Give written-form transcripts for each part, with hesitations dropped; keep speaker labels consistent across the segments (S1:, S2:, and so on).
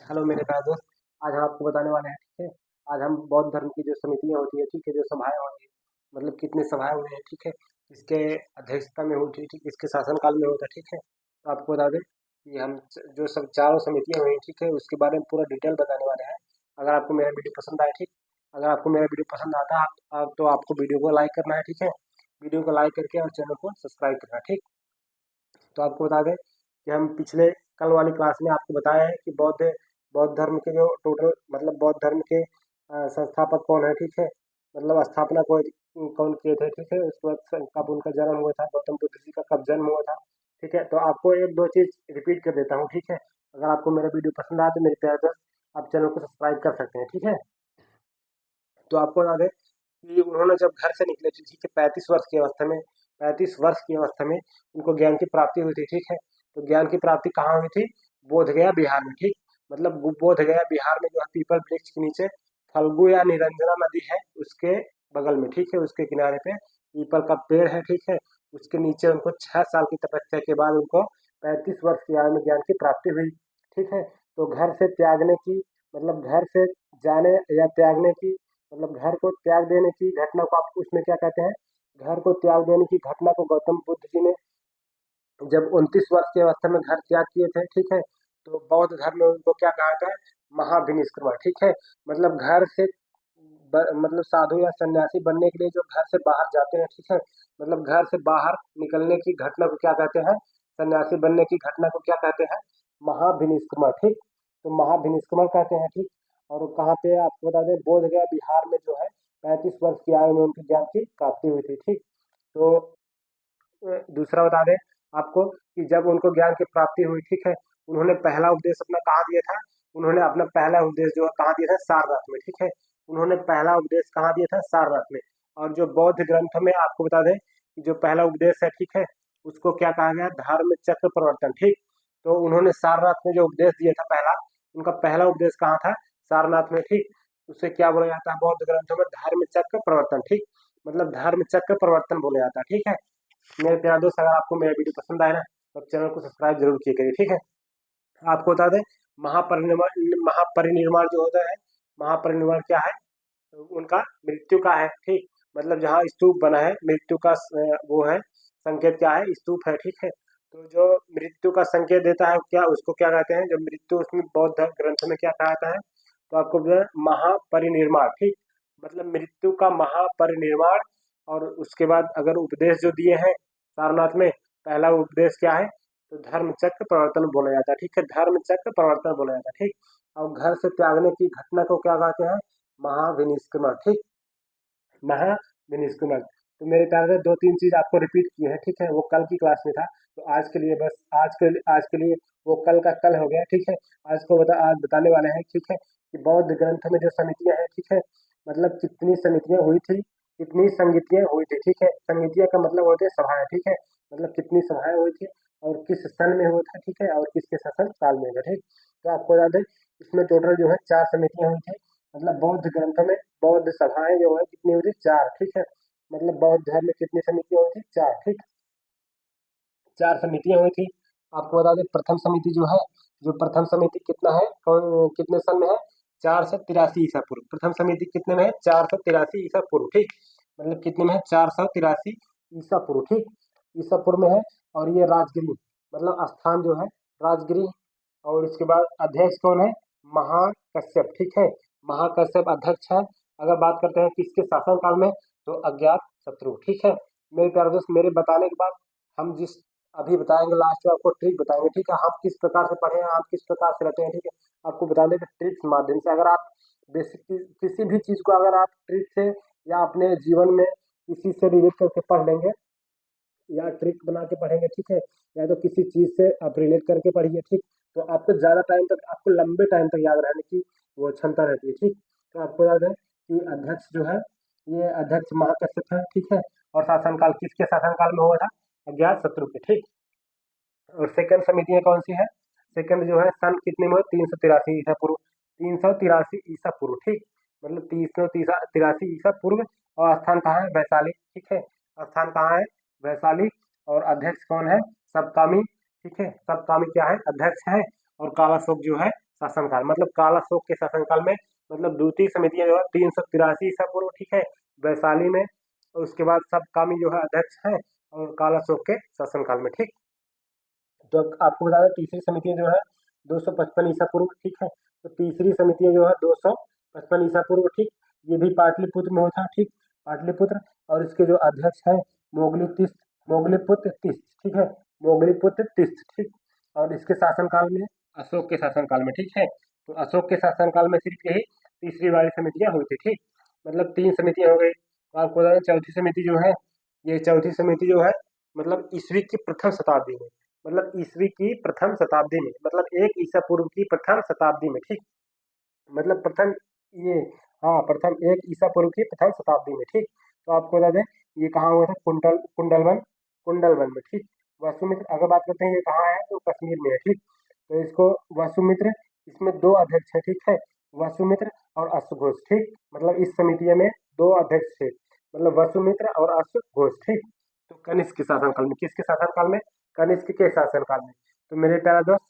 S1: Hello मेरे प्यारे दोस्त। आज हम आपको बताने वाले हैं, ठीक है। आज हम बौद्ध धर्म की जो समितियां होती है, ठीक है, जो सभाएं होती है, मतलब कितने सभाएं हुए हैं, ठीक है, किसके अध्यक्षता में होती है, ठीक, किसके शासनकाल में होता है, ठीक है। तो आपको बता दें कि हम जो सब चारों समितियां हुई, ठीक है, उसके बारे में पूरा डिटेल बताने वाले हैं। अगर आपको मेरा वीडियो पसंद आए, ठीक, अगर आपको मेरा वीडियो पसंद आता है तो आपको वीडियो को लाइक करना है, ठीक है। वीडियो को लाइक करके और चैनल को सब्सक्राइब करना है, ठीक। तो आपको बता दें कि हम पिछले कल वाली क्लास में आपको बताया है कि बौद्ध बौद्ध धर्म के जो टोटल मतलब बौद्ध धर्म के संस्थापक कौन है, ठीक है, मतलब स्थापना कौन किए थे, ठीक है। उसके बाद कब उनका जन्म हुआ था, गौतम बुद्ध जी का कब जन्म हुआ था, ठीक है। तो आपको एक दो चीज रिपीट कर देता हूँ, ठीक है। अगर आपको मेरा वीडियो पसंद आए तो मेरे प्यारे दोस्त आप चैनल को सब्सक्राइब कर सकते हैं, ठीक है। तो आपको बता दें कि उन्होंने जब घर से निकले थे, ठीक है, 35 वर्ष की अवस्था में, 35 वर्ष की अवस्था में उनको ज्ञान की प्राप्ति हुई थी, ठीक है। तो ज्ञान की प्राप्ति कहाँ हुई थी? बोध गया बिहार में, ठीक। मतलब बोध गया बिहार में जो है पीपल वृक्ष के नीचे फल्गु या निरंजना नदी है, उसके बगल में, ठीक है, उसके किनारे पे पीपल का पेड़ है, ठीक है। उसके नीचे उनको 6 साल की तपस्या के बाद उनको 35 वर्ष की आयु में ज्ञान की प्राप्ति हुई, ठीक है। तो घर से त्यागने की मतलब घर से जाने या त्यागने की मतलब घर को त्याग देने की घटना को आप उसमें क्या कहते हैं? घर को त्याग देने की घटना को गौतम बुद्ध जी ने जब 29 वर्ष की अवस्था में घर त्याग किए थे, ठीक है। तो बौद्ध धर्म में उनको क्या कहा था? महाभिनिष्क्रमण, ठीक है। मतलब घर से मतलब साधु या सन्यासी बनने के लिए जो घर से बाहर जाते हैं, ठीक है, मतलब घर से बाहर निकलने की घटना को क्या कहते हैं? सन्यासी बनने की घटना को क्या कहते हैं? महाभिनिष्क्रमण, ठीक। तो महाभिनिष्क्रमण कहते हैं, ठीक। और कहाँ पे आपको बता दें, बोध गया बिहार में जो है 35 वर्ष की आयु में उनके ज्ञान की प्राप्ति हुई थी, ठीक। तो दूसरा बता दें आपको कि जब उनको ज्ञान की प्राप्ति हुई, ठीक है, उन्होंने पहला उपदेश अपना कहाँ दिया था? उन्होंने अपना पहला उपदेश जो है कहाँ दिया था? सारनाथ में, ठीक है। उन्होंने पहला उपदेश कहाँ दिया था? सारनाथ में। और जो बौद्ध ग्रंथों में आपको बता दें कि जो पहला उपदेश है, ठीक है, उसको क्या कहा गया? धर्म चक्र प्रवर्तन, ठीक। तो उन्होंने सारनाथ में जो उपदेश दिया था पहला, उनका पहला उपदेश कहाँ था? सारनाथ में, ठीक। उसे क्या बोला जाता है बौद्ध ग्रंथों में? धर्म चक्र प्रवर्तन, ठीक। मतलब धर्म चक्र प्रवर्तन बोला जाता है, ठीक है। मेरे प्यारे दोस्त, अगर आपको मेरा वीडियो पसंद आए ना तो चैनल को सब्सक्राइब जरूर किया करिए, ठीक है। आपको बता दें महापरिनिर्वाण महापरिनिर्वाण जो होता है, महापरिनिर्वाण क्या है? तो उनका मृत्यु का है, ठीक। मतलब जहाँ स्तूप बना है मृत्यु का वो है संकेत, क्या है? स्तूप है, ठीक है। तो जो मृत्यु का संकेत देता है क्या, उसको क्या कहते हैं? जो मृत्यु उसमें बौद्ध ग्रंथ में क्या कहा जाता है? तो आपको जो है महापरिनिर्वाण, ठीक। मतलब मृत्यु का महापरिनिर्वाण। और उसके बाद अगर उपदेश जो दिए हैं सारनाथ में, पहला उपदेश क्या है? तो धर्म चक्र प्रवर्तन बोला जाता है, ठीक है। धर्म चक्र प्रवर्तन बोला जाता है, ठीक। और घर से त्यागने की घटना को क्या कहते हैं? महाविनिष्क्रमण, ठीक। महाविनिष्क्रमण। तो मेरे ख्याल से दो तीन चीज आपको रिपीट की है, ठीक है, वो कल की क्लास में था। तो आज के लिए बस आज के लिए वो कल का कल हो गया, ठीक है। आज बताने वाले हैं, ठीक है, कि बौद्ध ग्रंथ में जो समितियां हैं, ठीक है, मतलब कितनी समितियां हुई थी, कितनी संगतियां हुई थी, ठीक है। संगतियां का मतलब होते हैं सभाएं, ठीक है। मतलब कितनी सभाएं हुई थी और किस सन में हुआ था, ठीक है, और किसके शासन काल में हुआ, ठीक। तो आपको याद है इसमें टोटल जो है 4 समितियां हुई थी। मतलब बौद्ध ग्रंथ में बौद्ध सभाएं जो है कितनी हुई थी? 4, ठीक है। मतलब बौद्ध धर्म में कितनी समितियां हुई थी? 4, ठीक। 4 समितियां हुई थी। आपको बता दें प्रथम समिति जो है, जो प्रथम समिति कितना है, कौन कितने सन में है? 483 ईसा पूर्व। प्रथम समिति कितने में है? 483 ईसा पूर्व, ठीक। मतलब कितने में है? 483 ईसा पूर्व, ठीक। ईसा पूर्व में है। और ये राजगिरी मतलब स्थान जो है राजगिरी। और इसके बाद अध्यक्ष कौन है? महाकश्यप, ठीक है। महाकश्यप अध्यक्ष है। अगर बात करते हैं किसके शासन काल में, तो अज्ञात शत्रु, ठीक है। मेरे प्यारे दोस्त, मेरे बताने के बाद हम जिस अभी बताएंगे लास्ट में आपको ट्रिक बताएंगे, ठीक है। आप किस प्रकार से पढ़े हैं, आप किस प्रकार से रहते हैं, ठीक है, आपको बता दें कि ट्रिक के माध्यम से अगर आप बेसिक किसी भी चीज को अगर आप ट्रिक से या अपने जीवन में किसी से रिलेट करके पढ़ लेंगे या ट्रिक बना के पढ़ेंगे, ठीक है, या तो किसी चीज से आप रिलेट करके पढ़िए, ठीक। तो आपको ज्यादा टाइम तक, आपको लंबे टाइम तक याद रहने की वो क्षमता रहती है, ठीक। तो आपको याद है कि अध्यक्ष जो है, ये अध्यक्ष महाकश्यप है, ठीक है। और शासनकाल किसके शासनकाल में हुआ था? अज्ञात शत्रु के, ठीक। और सेकंड समितियां कौन सी है? सेकंड जो है सन कितने में? 383 ईसा पूर्व। 383 ईसा पूर्व, ठीक। मतलब 383 ईसा पूर्व। और स्थान कहाँ है? वैशाली, ठीक है। स्थान कहाँ है? वैशाली। और अध्यक्ष कौन है? सबकामी, ठीक है। सबकामी क्या है? अध्यक्ष है। और कालाशोक जो है शासनकाल, मतलब काल अशोक के शासनकाल में, मतलब द्वितीय समितियां जो है 383 ईसा पूर्व, ठीक है, वैशाली में। और उसके बाद सब कामी जो है अध्यक्ष हैं, और काल अशोक के शासनकाल में, ठीक। तो अब आपको बता दें तीसरी समितियां जो है 255 ईसा पूर्व, ठीक है। तो तीसरी समितियां जो है 255 ईसा पूर्व, ठीक। ये भी पाटलिपुत्र में हुआ था, ठीक, पाटलिपुत्र। और इसके जो अध्यक्ष हैं मोगलीपुत्र तीस्त, ठीक है, मोगलीपुत्र तीस्त, ठीक। और इसके शासनकाल में, अशोक के शासनकाल में, ठीक है। तो अशोक के शासनकाल में सिर्फ यही तीसरी वाली समितियां हुई थी, ठीक। मतलब 3 समितियां हो गई। तो आपको बता दें चौथी समिति जो है, ये चौथी समिति जो है मतलब ईस्वी की प्रथम शताब्दी में, मतलब ईस्वी की प्रथम शताब्दी में, मतलब 1 ईसा पूर्व की प्रथम शताब्दी में, ठीक। मतलब प्रथम ये, हाँ, प्रथम 1 ईसा पूर्व की प्रथम शताब्दी में, ठीक। तो आपको बता दें ये कहाँ हुआ था, कुंडलवन में, ठीक। वसुमित्र, अगर बात करते हैं ये कहाँ है, तो कश्मीर में है, ठीक। तो इसको वसुमित्र, इसमें 2 अध्यक्ष है, ठीक है, वसुमित्र और अश्वघोष, ठीक। मतलब इस समिति में 2 अध्यक्ष थे, मतलब वसुमित्र और अश्वघोष, ठीक। तो कनिष्क के शासनकाल में, किसके शासनकाल में, कनिष्क के शासनकाल में। तो मेरे प्यारा दोस्त,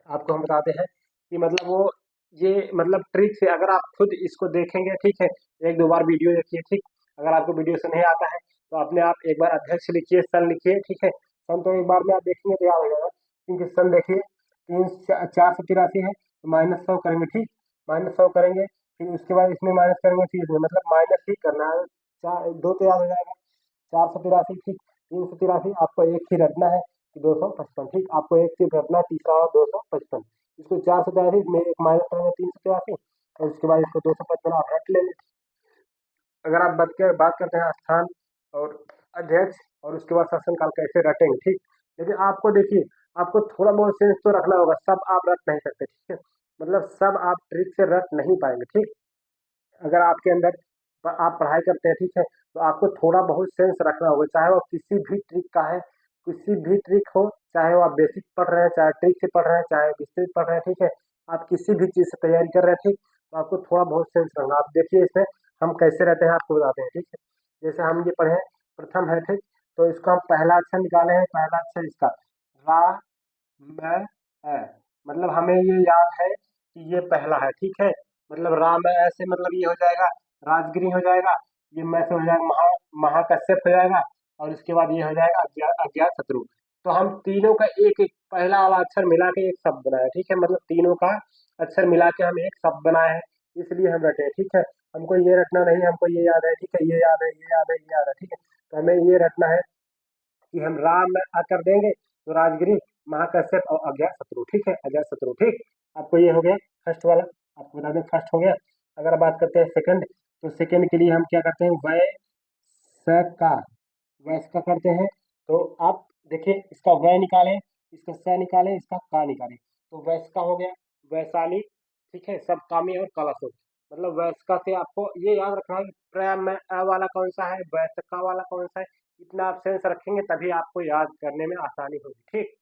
S1: आपको हम बताते हैं कि मतलब वो ये मतलब ट्रिक से अगर आप खुद इसको देखेंगे, ठीक है, 1-2 बार वीडियो देखिए, ठीक। अगर आपको वीडियो से नहीं आता है तो अपने आप एक बार अध्यक्ष लिखिए, सन लिखिए, ठीक है। सन तो एक बार में आप देखेंगे तो याद हो जाएगा, क्योंकि सन देखिए 483 है, तो -100 करेंगे, ठीक, -100 करेंगे, फिर उसके बाद इसमें माइनस करेंगे, फिर इसमें, मतलब माइनस ही करना है, चार दो तो याद हो जाएगा, 483, ठीक, 383, आपको एक ही रटना है, 255, ठीक, आपको एक सिर्फ रटना है, तीसरा और 255। इसको 483 में एक माइनस करेंगे, 383, और उसके बाद इसको 255 आप रट लेंगे। अगर आप बात करते हैं स्थान और अध्यक्ष और उसके बाद शासनकाल कैसे रटेंगे, ठीक। लेकिन आपको देखिए, आपको थोड़ा बहुत सेंस तो रखना होगा, सब आप रट नहीं सकते, ठीक है। मतलब सब आप ट्रिक से रट नहीं पाएंगे, ठीक। अगर आपके अंदर आप पढ़ाई करते हैं, ठीक है, तो आपको थोड़ा बहुत सेंस रखना होगा, चाहे वो किसी भी ट्रिक का है, किसी भी ट्रिक हो, चाहे वो आप बेसिक पढ़ रहे हैं, चाहे ट्रिक से पढ़ रहे हैं, चाहे विस्तृत पढ़ रहे हैं, ठीक है। आप किसी भी चीज़ से तैयारी कर रहे हैं, ठीक, तो आपको थोड़ा बहुत सेंस रखना। आप देखिए इसमें हम कैसे रहते हैं, आपको बताते हैं, ठीक है। जैसे हम ये पढ़े प्रथम है, ठीक, तो इसको हम पहला अक्षर निकाले हैं, पहला अक्षर इसका रा मैं है, मतलब हमें ये याद है कि ये पहला है, ठीक है। मतलब राम है ऐसे, मतलब ये हो जाएगा राजगिरी हो जाएगा, ये मैं से हो जाएगा महाकश्यप हो जाएगा, और इसके बाद ये हो जाएगा अज्ञात शत्रु। तो हम तीनों का एक एक पहला वाला अक्षर मिला के एक शब्द बनाया, ठीक है, मतलब तीनों का अक्षर मिला के हम एक शब्द बनाए हैं, इसलिए हम रटे हैं, ठीक है। हमको ये रटना नहीं, हमको ये याद है, ठीक है, ये याद है, ये याद है, ये याद है, ठीक है। तो हमें ये रटना है कि हम राम में आ कर देंगे तो राजगिरी, महाकश्यप और अज्ञात शत्रु, ठीक है, अज्ञात शत्रु, ठीक। आपको ये हो गया फर्स्ट वाला, आपको बता दें फर्स्ट हो गया। अगर बात करते हैं सेकंड, तो सेकंड के लिए हम क्या करते हैं, वै स का, वैस का करते हैं। तो आप देखिए इसका वै निकालें, इसका स निकालें, इसका का निकालें, तो वैस का हो गया वैशाली, ठीक है, सब कामी और कलाशोक। मतलब वैसका से आपको ये याद रखना है कि प्र में अ वाला कौन सा है, वैसका वाला कौन सा है। इतना आप सेंस रखेंगे तभी आपको याद करने में आसानी होगी, ठीक।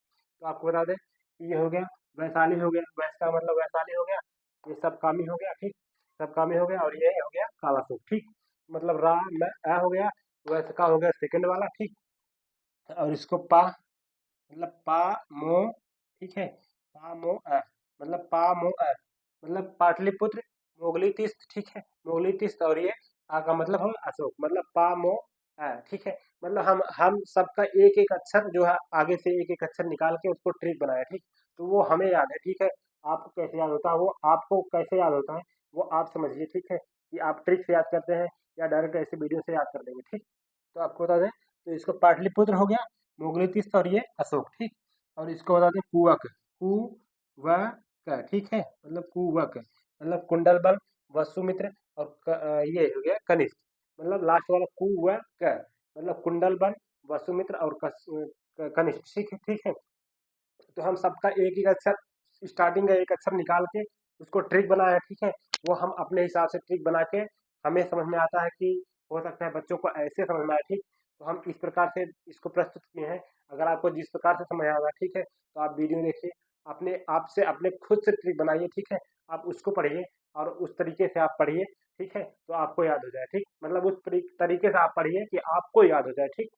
S1: तो आपको बता दें कि ये हो गया वैशाली हो गया, वैस का मतलब वैशाली हो गया, ये सब कामी हो गया, ठीक, सब कामी हो गया, और ये हो गया कालाशोक, ठीक। मतलब रा में अ हो गया, वैस का हो गया सेकंड वाला, ठीक। और इसको पा, मतलब पा मो, ठीक है, पा मो अ, मतलब पा मो अ, मतलब पाटलिपुत्र मोगली तीस्त, ठीक है, मोगली तीस्त। और ये आ का मतलब हम अशोक, मतलब पा मो अ, ठीक है। मतलब हम सबका एक एक अक्षर जो है आगे से एक एक अक्षर निकाल के उसको ट्रिक बनाया, ठीक। तो वो हमें याद है, ठीक है। आपको कैसे याद होता है, वो आपको कैसे याद होता है, वो आप समझिए, ठीक है, कि आप ट्रिक से याद करते हैं या डायरेक्ट ऐसे वीडियो से याद कर देंगे, ठीक। तो आपको बता दें, तो इसको पाटलिपुत्र हो गया, मुगली तीस्त, और ये अशोक, ठीक। और इसको बताते हैं कुवक, ठीक है, मतलब कुवक मतलब कुंडल बल, वसुमित्र और ये हो गया कनिष्क, मतलब लास्ट वाला कुवक मतलब कुंडल बल, वसुमित्र और कनिष्क, ठीक है, ठीक है। तो हम सबका एक एक अक्षर, स्टार्टिंग का एक अक्षर निकाल के उसको ट्रिक बनाया है, ठीक है। वो हम अपने हिसाब से ट्रिक बना के हमें समझ में आता है कि हो सकता है बच्चों को ऐसे समझ में आए, ठीक। तो हम इस प्रकार से इसको प्रस्तुत किए हैं। अगर आपको जिस प्रकार से समझ आएगा, ठीक है, तो आप वीडियो देखिए, अपने आप से अपने खुद से ट्रिक बनाइए, ठीक है। आप उसको पढ़िए और उस तरीके से आप पढ़िए, ठीक है, तो आपको याद हो जाए, ठीक। मतलब उस तरीके से आप पढ़िए कि आपको याद हो जाए, ठीक।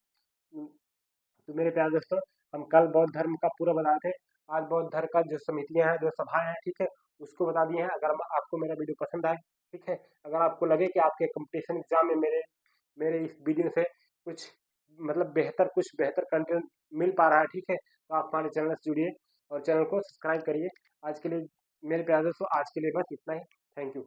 S1: तो मेरे प्यारे दोस्तों, हम कल बौद्ध धर्म का पूरा बताए थे, आज बौद्ध धर्म का जो समितियाँ हैं, जो सभाएँ हैं, ठीक है, उसको बता दिए हैं। अगर आपको मेरा वीडियो पसंद आए, ठीक है, अगर आपको लगे कि आपके कंपटीशन एग्ज़ाम में मेरे मेरे इस वीडियो से कुछ मतलब कुछ बेहतर कंटेंट मिल पा रहा है, ठीक है, तो आप हमारे चैनल से जुड़िए और चैनल को सब्सक्राइब करिए। आज के लिए मेरे प्यारे दोस्तों, आज के लिए बस इतना ही। Thank you.